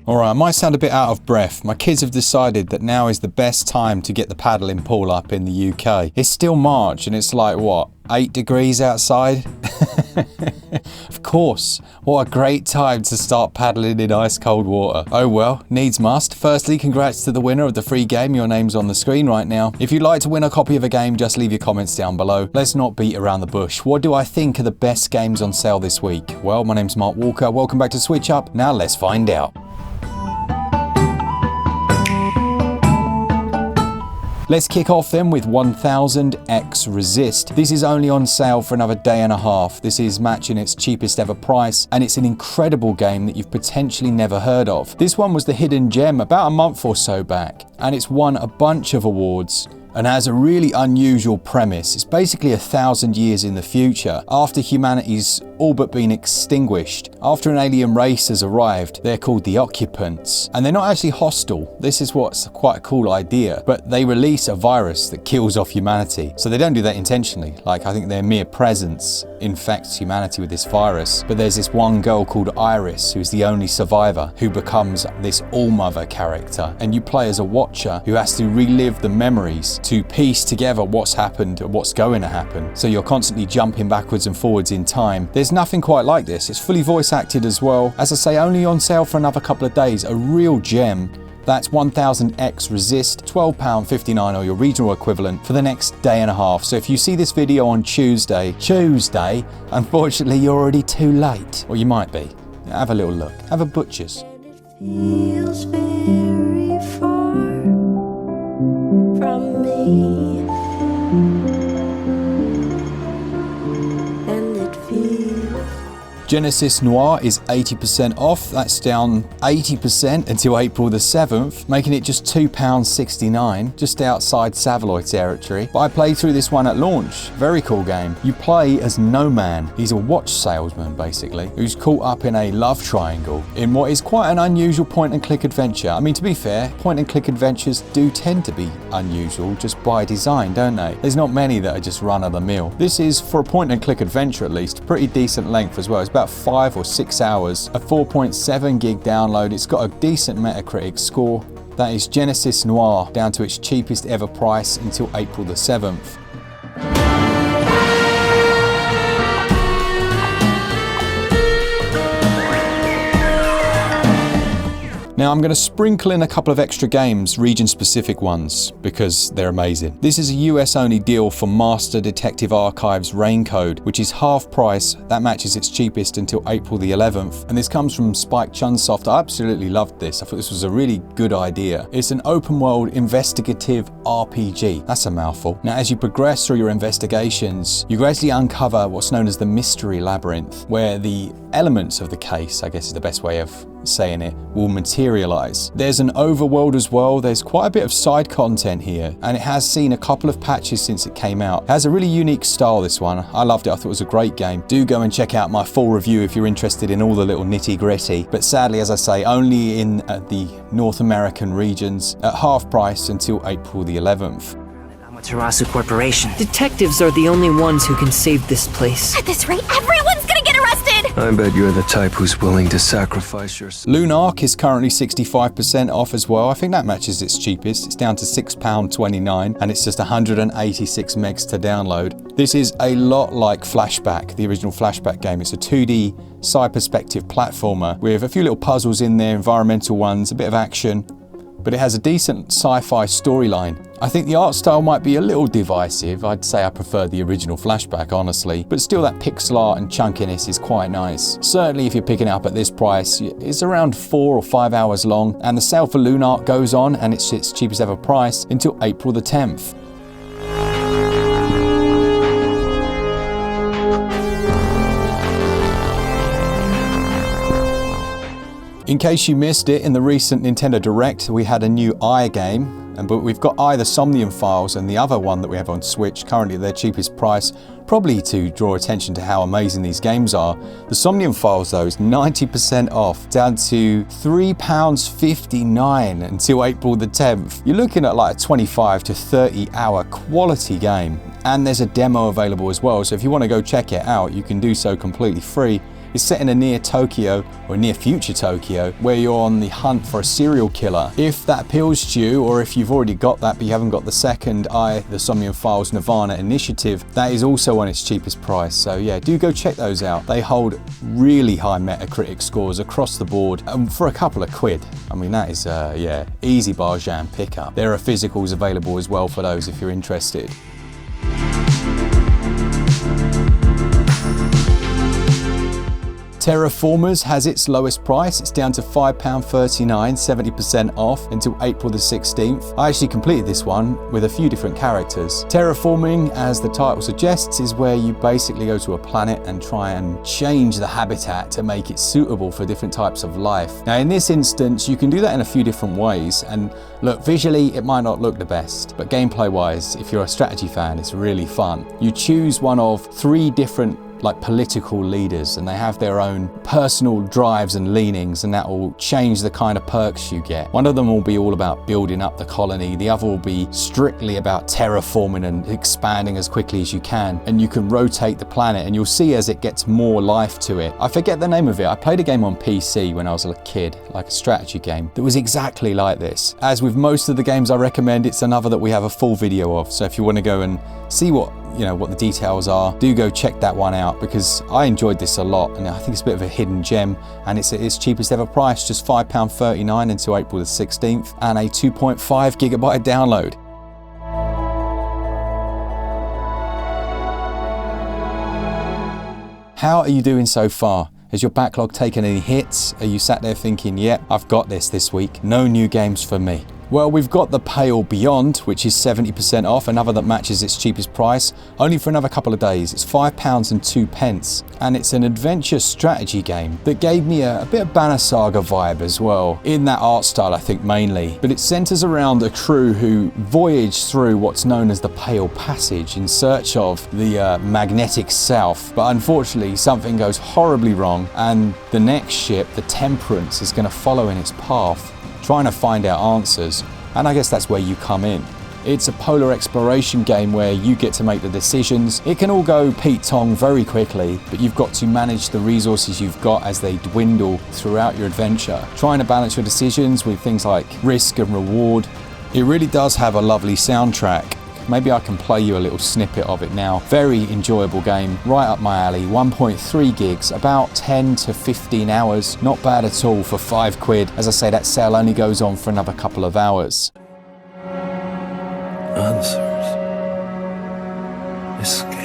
Alright, I might sound a bit out of breath. My kids have decided that now is the best time to get the paddling pool up in the UK. It's still March and it's like, what, 8 degrees outside? Of course, what a great time to start paddling in ice cold water. Oh well, needs must. Firstly, congrats to the winner of the free game. Your name's on the screen right now. If you'd like to win a copy of a game, just leave your comments down below. Let's not beat around the bush. What do I think are the best games on sale this week? Well, my name's Mark Walker. Welcome back to Switch Up. Now let's find out. Let's kick off then with 1000X Resist. This is only on sale for another day and a half. This is matching its cheapest ever price, and it's an incredible game that you've potentially never heard of. This one was the hidden gem about a month or so back, and it's won a bunch of awards and has a really unusual premise. It's basically 1,000 years in the future, after humanity's all but been extinguished. After an alien race has arrived, they're called the Occupants, and they're not actually hostile. This is what's quite a cool idea, but they release a virus that kills off humanity. So they don't do that intentionally. Like, I think their mere presence infects humanity with this virus. But there's this one girl called Iris, who's the only survivor, who becomes this all-mother character, and you play as a watcher who has to relive the memories to piece together what's happened and what's going to happen. So you're constantly jumping backwards and forwards in time. There's nothing quite like this. It's fully voice acted as well. As I say, only on sale for another couple of days. A real gem. That's 1000X Resist, £12.59 or your regional equivalent for the next day and a half. So if you see this video on Tuesday, unfortunately you're already too late. Or you might be. Have a little look. Have a butcher's. Feels very far from me, and it feels Genesis Noir is 80% off. That's down 80% until April the 7th, making it just £2.69, just outside SAVALOY territory. But I played through this one at launch. Very cool game. You play as No Man. He's a watch salesman, basically, who's caught up in a love triangle in what is quite an unusual point-and-click adventure. I mean, to be fair, point-and-click adventures do tend to be unusual just by design, don't they? There's not many that are just run-of-the-mill. This is, for a point-and-click adventure at least, pretty decent length as well. It's about 5 or 6 hours, a 4.7 gig download. It's got a decent Metacritic score. That is Genesis Noir, down to its cheapest ever price until April the 7th. Now I'm going to sprinkle in a couple of extra games, region-specific ones, because they're amazing. This is a US-only deal for Master Detective Archives Raincode, which is half price. That matches its cheapest until April the 11th. And this comes from Spike Chunsoft. I absolutely loved this. I thought this was a really good idea. It's an open-world investigative RPG. That's a mouthful. Now, as you progress through your investigations, you gradually uncover what's known as the Mystery Labyrinth, where the elements of the case, I guess is the best way of saying it, will materialize. There's an overworld as well. There's quite a bit of side content here, and it has seen a couple of patches since it came out. It has a really unique style, this one. I loved it. I thought it was a great game. Do go and check out my full review if you're interested in all the little nitty-gritty. But sadly, as I say, only in the North American regions at half price until April the 11th. Tarasu Corporation. Detectives are the only ones who can save this place. At this rate, everyone's gonna get arrested! I bet you're the type who's willing to sacrifice yourself. Lunark is currently 65% off as well. I think that matches its cheapest. It's down to £6.29 and it's just 186 megs to download. This is a lot like Flashback, the original Flashback game. It's a 2D side perspective platformer with a few little puzzles in there, environmental ones, a bit of action, but it has a decent sci-fi storyline. I think the art style might be a little divisive. I'd say I prefer the original Flashback, honestly, but still that pixel art and chunkiness is quite nice. Certainly if you're picking it up at this price, it's around 4 or 5 hours long, and the sale for Lunark goes on, and it's its cheapest ever price until April the 10th. In case you missed it, in the recent Nintendo Direct, we had a new game, but we've got the Somnium Files and the other one that we have on Switch, currently at their cheapest price, probably to draw attention to how amazing these games are. The Somnium Files, though, is 90% off, down to £3.59 until April the 10th. You're looking at like a 25 to 30 hour quality game. And there's a demo available as well, so if you want to go check it out, you can do so completely free. It's set in a near Tokyo, or near future Tokyo, where you're on the hunt for a serial killer. If that appeals to you, or if you've already got that but you haven't got the second the Somnium Files Nirvana Initiative, that is also on its cheapest price. So yeah, do go check those out. They hold really high Metacritic scores across the board for a couple of quid. I mean, that is, yeah, easy bar jam pickup. There are physicals available as well for those if you're interested. Terraformers has its lowest price. It's down to £5.39, 70% off until April the 16th. I actually completed this one with a few different characters. Terraforming, as the title suggests, is where you basically go to a planet and try and change the habitat to make it suitable for different types of life. Now, in this instance, you can do that in a few different ways. And look, visually, it might not look the best, but gameplay-wise, if you're a strategy fan, it's really fun. You choose one of 3 different political leaders, and they have their own personal drives and leanings, and that will change the kind of perks you get. One of them will be all about building up the colony, the other will be strictly about terraforming and expanding as quickly as you can, and you can rotate the planet, and you'll see as it gets more life to it. I forget the name of it. I played a game on PC when I was a kid, like a strategy game, that was exactly like this. As with most of the games I recommend, it's another that we have a full video of, so if you want to go and see what the details are, do go check that one out, because I enjoyed this a lot, and I think it's a bit of a hidden gem, and it's at its cheapest ever price, just £5.39 until April the 16th, and a 2.5GB download. How are you doing so far? Has your backlog taken any hits? Are you sat there thinking, yep, I've got this week, no new games for me? Well, we've got The Pale Beyond, which is 70% off, another that matches its cheapest price, only for another couple of days. It's £5.02, and it's an adventure strategy game that gave me a bit of Banner Saga vibe as well, in that art style, I think, mainly. But it centres around a crew who voyage through what's known as the Pale Passage in search of the magnetic south. But unfortunately, something goes horribly wrong, and the next ship, the Temperance, is going to follow in its path, trying to find out answers, and I guess that's where you come in. It's a polar exploration game where you get to make the decisions. It can all go Pete Tong very quickly, but you've got to manage the resources you've got as they dwindle throughout your adventure, trying to balance your decisions with things like risk and reward. It really does have a lovely soundtrack. Maybe I can play you a little snippet of it now. Very enjoyable game, right up my alley. 1.3 gigs, about 10 to 15 hours. Not bad at all for £5. As I say, that sale only goes on for another couple of hours. Answers. Escape.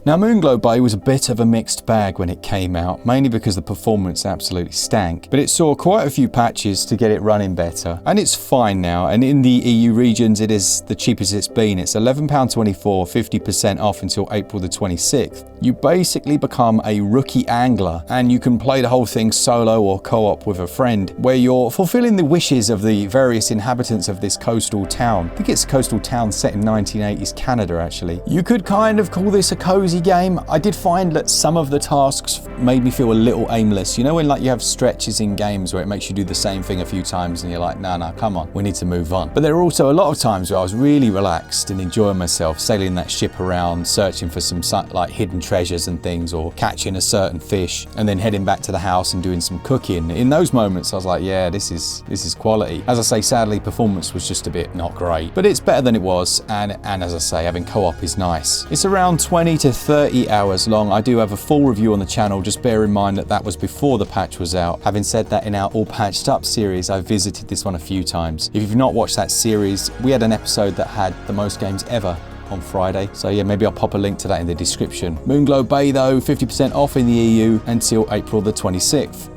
Now, Moonglow Bay was a bit of a mixed bag when it came out, mainly because the performance absolutely stank, but it saw quite a few patches to get it running better, and it's fine now, and in the EU regions it is the cheapest it's been. It's £11.24, 50% off until April the 26th. You basically become a rookie angler, and you can play the whole thing solo or co-op with a friend, where you're fulfilling the wishes of the various inhabitants of this coastal town. I think it's a coastal town set in 1980s Canada, actually. You could kind of call this a cozy game. I did find that some of the tasks made me feel a little aimless. You know when you have stretches in games where it makes you do the same thing a few times and you're like, no, come on, we need to move on. But there are also a lot of times where I was really relaxed and enjoying myself, sailing that ship around, searching for some hidden treasures and things, or catching a certain fish, and then heading back to the house and doing some cooking. In those moments, I was like, yeah, this is quality. As I say, sadly, performance was just a bit not great, but it's better than it was, and as I say, having co-op is nice. It's around 20 to 30 hours long. I do have a full review on the channel. Just bear in mind that was before the patch was out. Having said that, in our All Patched Up series, I visited this one a few times. If you've not watched that series, we had an episode that had the most games ever on Friday. So yeah, maybe I'll pop a link to that in the description. Moonglow Bay though, 50% off in the EU until April the 26th.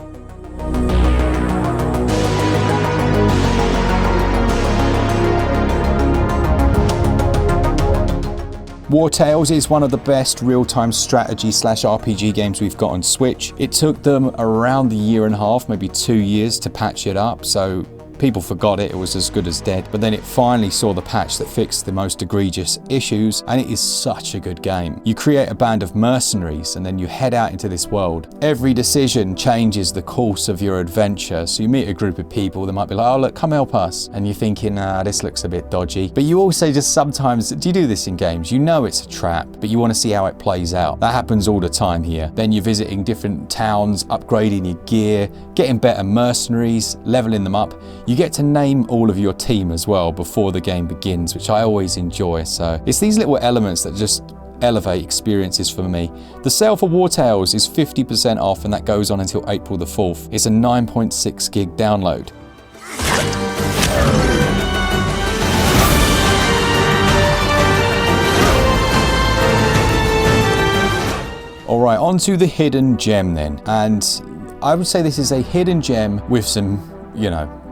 Wartales is one of the best real-time strategy / RPG games we've got on Switch. It took them around a year and a half, maybe 2 years to patch it up, so People forgot it was as good as dead, but then it finally saw the patch that fixed the most egregious issues, and it is such a good game. You create a band of mercenaries and then you head out into this world. Every decision changes the course of your adventure. So you meet a group of people that might be like, oh look, come help us. And you're thinking, this looks a bit dodgy. But you also just sometimes, do you do this in games? You know it's a trap, but you want to see how it plays out. That happens all the time here. Then you're visiting different towns, upgrading your gear, getting better mercenaries, leveling them up. You get to name all of your team as well before the game begins, which I always enjoy. So it's these little elements that just elevate experiences for me. The sale for Wartales is 50% off, and that goes on until April the 4th. It's a 9.6 gig download. All right, on to the hidden gem then. And I would say this is a hidden gem with some,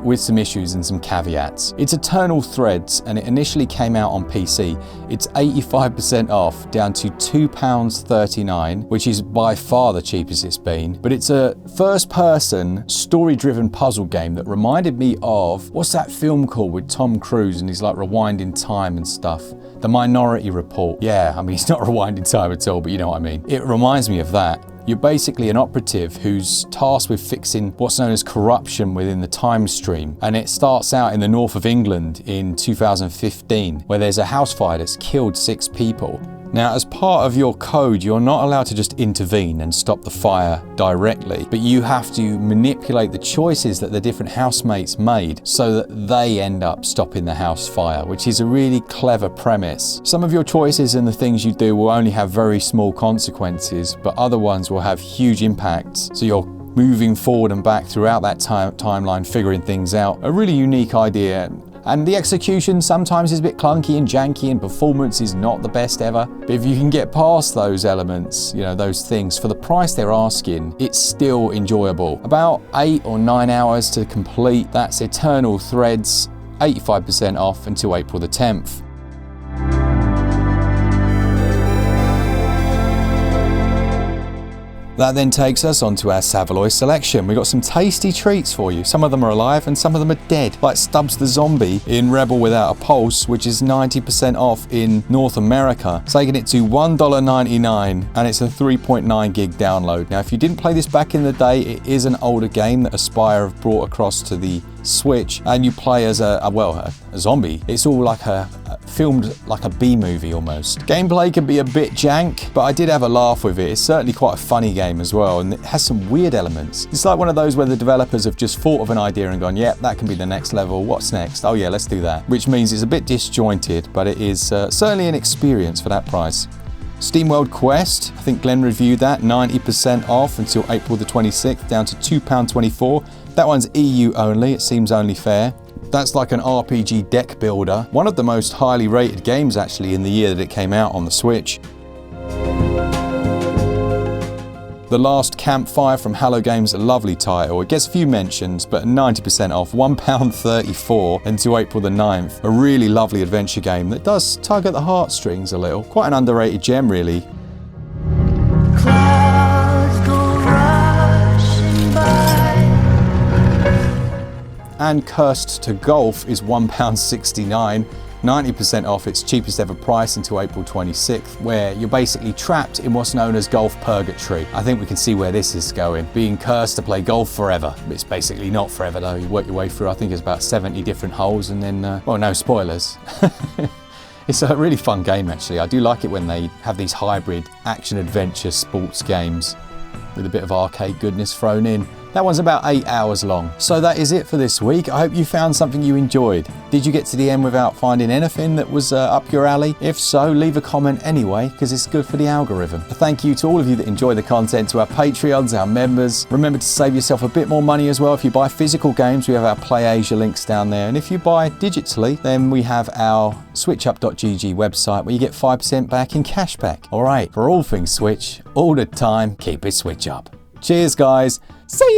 with some issues and some caveats. It's Eternal Threads, and it initially came out on PC. It's 85% off, down to £2.39, which is by far the cheapest it's been. But it's a first-person, story-driven puzzle game that reminded me of, what's that film called with Tom Cruise and he's like rewinding time and stuff? The Minority Report. Yeah, I mean, it's not rewinding time at all, but you know what I mean. It reminds me of that. You're basically an operative who's tasked with fixing what's known as corruption within the time stream. And it starts out in the north of England in 2015, where there's a house fire that's killed 6 people. Now, as part of your code, you're not allowed to just intervene and stop the fire directly, but you have to manipulate the choices that the different housemates made so that they end up stopping the house fire, which is a really clever premise. Some of your choices and the things you do will only have very small consequences, but other ones will have huge impacts. So you're moving forward and back throughout that timeline, figuring things out. A really unique idea. And the execution sometimes is a bit clunky and janky, and performance is not the best ever. But if you can get past those elements, those things, for the price they're asking, it's still enjoyable. About 8 or 9 hours to complete. That's Eternal Threads, 85% off until April the 10th. That then takes us onto our SAVALOY selection. We've got some tasty treats for you. Some of them are alive and some of them are dead, like Stubbs the Zombie in Rebel Without a Pulse, which is 90% off in North America, taking it to $1.99, and it's a 3.9 gig download. Now, if you didn't play this back in the day, it is an older game that Aspyr have brought across to the Switch, and you play as a zombie. It's all like filmed like a B-movie almost. Gameplay can be a bit jank, but I did have a laugh with it. It's certainly quite a funny game as well, and it has some weird elements. It's like one of those where the developers have just thought of an idea and gone, yeah, that can be the next level. What's next? Oh yeah, let's do that. Which means it's a bit disjointed, but it is certainly an experience for that price. SteamWorld Quest, I think Glenn reviewed that, 90% off until April the 26th, down to £2.24. That one's EU only, it seems only fair. That's like an RPG deck builder. One of the most highly rated games actually in the year that it came out on the Switch. The Last Campfire from Hello Games, a lovely title. It gets a few mentions, but 90% off, £1.34 until April the 9th. A really lovely adventure game that does tug at the heartstrings a little. Quite an underrated gem, really. Clouds go rushing by. And Cursed to Golf is £1.69. 90% off its cheapest ever price until April 26th, where you're basically trapped in what's known as golf purgatory. I think we can see where this is going. Being cursed to play golf forever. It's basically not forever though. You work your way through, I think it's about 70 different holes, and then, well, no spoilers. It's a really fun game actually. I do like it when they have these hybrid action-adventure sports games with a bit of arcade goodness thrown in. That one's about 8 hours long. So that is it for this week. I hope you found something you enjoyed. Did you get to the end without finding anything that was up your alley? If so, leave a comment anyway, because it's good for the algorithm. A thank you to all of you that enjoy the content, to our Patreons, our members. Remember to save yourself a bit more money as well. If you buy physical games, we have our Play Asia links down there. And if you buy digitally, then we have our switchup.gg website where you get 5% back in cashback. All right, for all things Switch, all the time, keep it Switch up. Cheers, guys. See ya!